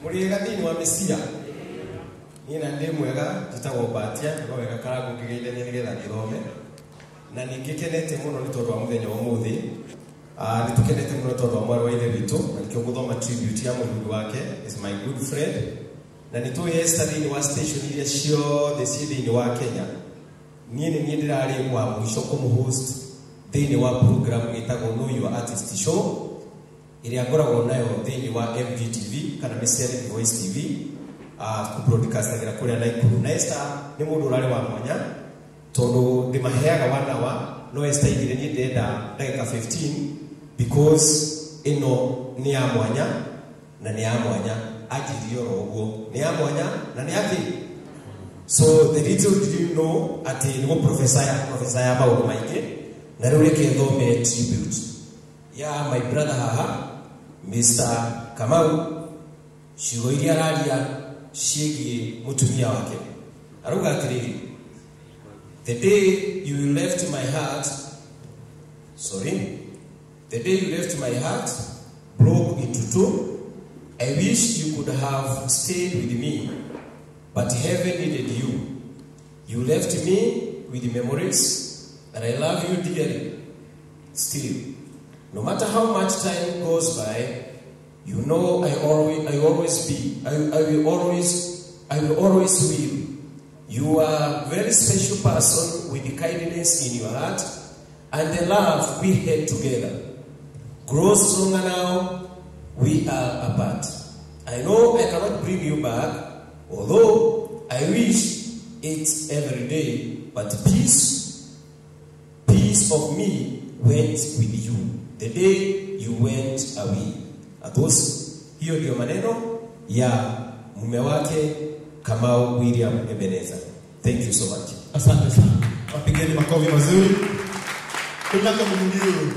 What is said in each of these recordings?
Muriega thini wa Mesia. Nina ndi mwega njitagwo Batia no wega karagu ngigeire ni nigetha ngithome. Na ningikenete muno ni tondu wa muthenya wa muthi. Ni tukenete muno tondu wa mwana wa ithe witu na nikio guthoma tribute ya mundu wake is my good friend. Na ni tu yesterday ni wa station iria ciothe cithi-ini wa Kenya. Nie ni ndirari kwa mwisho kumuhost thini wa program itagwo Know Your Artist Show. Iria ngoragwo nayo thini wa MVTV kana Mesia Voice TV. Ku broadcast agira kuria Naikuru. Na Esther ni mundu urari wa mwanya tondu ndimaheaga 1 hour no Esther igire ni ndenda ndagika 15 because ino ni ya mwanya na ni ya mwanya ajirio rogo ni ya mwanya na ni ati. So the little did you know ati ni professor ya maundu maingi na riu reke thome tribute ya my brother haha Mr. Kamau ciugo iria araria ciĩgiĩ mutumia wake. Arauga atiriri, the day you left my heart, the day you left my heart broke into two. I wish you could have stayed with me, but heaven needed you. You left me with memories, and I love you dearly. Still, no matter how much time goes by, you know I will always will. You are a very special person with the kindness in your heart and the love we had together. Grow stronger now, we are apart. I know I cannot bring you back, although I wish it every day, but peace of me went with you the day you went away. Atos, hiyo ndio maneno ya mume wake Kamau William Ebeneza. Thank you so much. Asante sana. Wapigeni makofi mazuri. Tunataka mndio.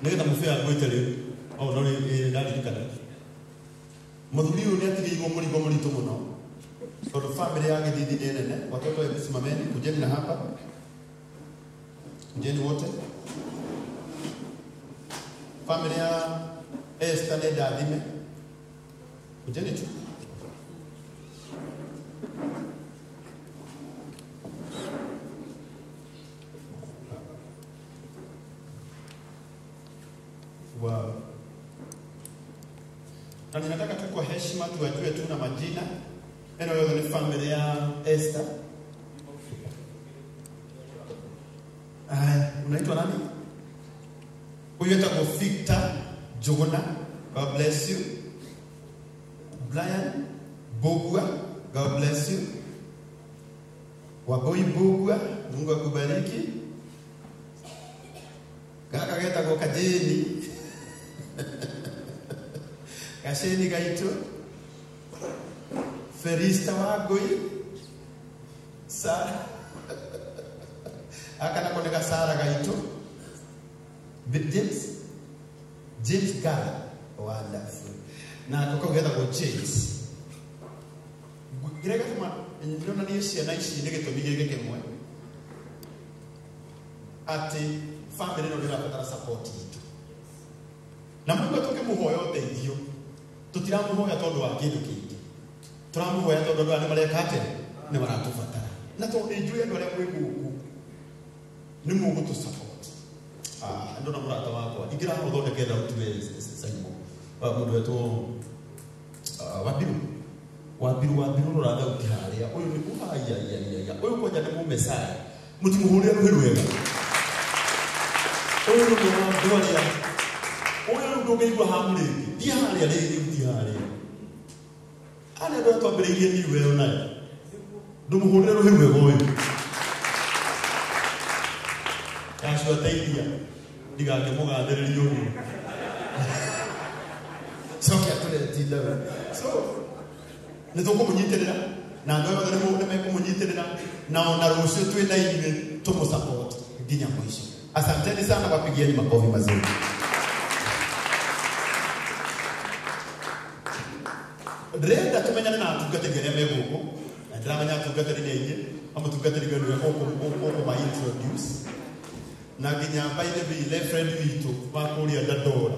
Nenda mfia gwetele. Au ndio ndani kana. Mudhulio ni atiri ngo muri to muno. So the family yake didi nene watoto wamesimameni kujeni na hapa. Kujeni wote. Family ya Esther ne dadime. Kujeni tu. Wow. Na ninataka tu kwa heshima tuwajue tu na majina. Eno yote ni familia ya Esther. Unaitwa nani? Huyo itakuwa Victor Jogona. God bless you. Brian Bogua. God bless you. Waboi Bogua. Mungu akubariki. Kaka geta kwa Kajeni. Kasheni Gaito. Ferista Wagoi. Sara. Akana koneka Sara Gaito. James Gala. Wonderful. Na kwa geta kwa James. Girega kuma ndio na nishi na ishi ngeto bigege kemwe. Ati family no ndira patara support itu. Na mungu atoke muhoyo teithio. Tutiramuhoya tondu wa kindu kingi. Turamuhoya tondu wa ni marekate ni maratufatara. Na tondu ijue ndo le mwigu ni mungu tu support. Ndo na murata wako. Igira ho thonde ketha utwe saimo. Mundu wetu wabiru ratha utiharia. Uyu ni ya. Uyu koja ni mumesaya. Mutimuhuria ruhirwega. Uyu ndo ndoria. Uyu ndo ngeigwa hamuri. Diharia diharia. Ana ndo twambiririe ni wewe nayo. Ndumuhuria ruhirwega uyu. Kashwa taidia. Digage mugathiririo ni. Soke atule tinda. So nituko munyiterera na ndo yothe mu me kumunyiterera na ona rucio twina ine tumu support nginya mwisho. Asanteni sana, wapigieni makofi mazuri. Ndrenda tumenyana na tugategere meguko. Ndramanya tugategere nyenye ama tugategere gano ko ma introduce. Na nginya by the way friend witu wa kuria dadora.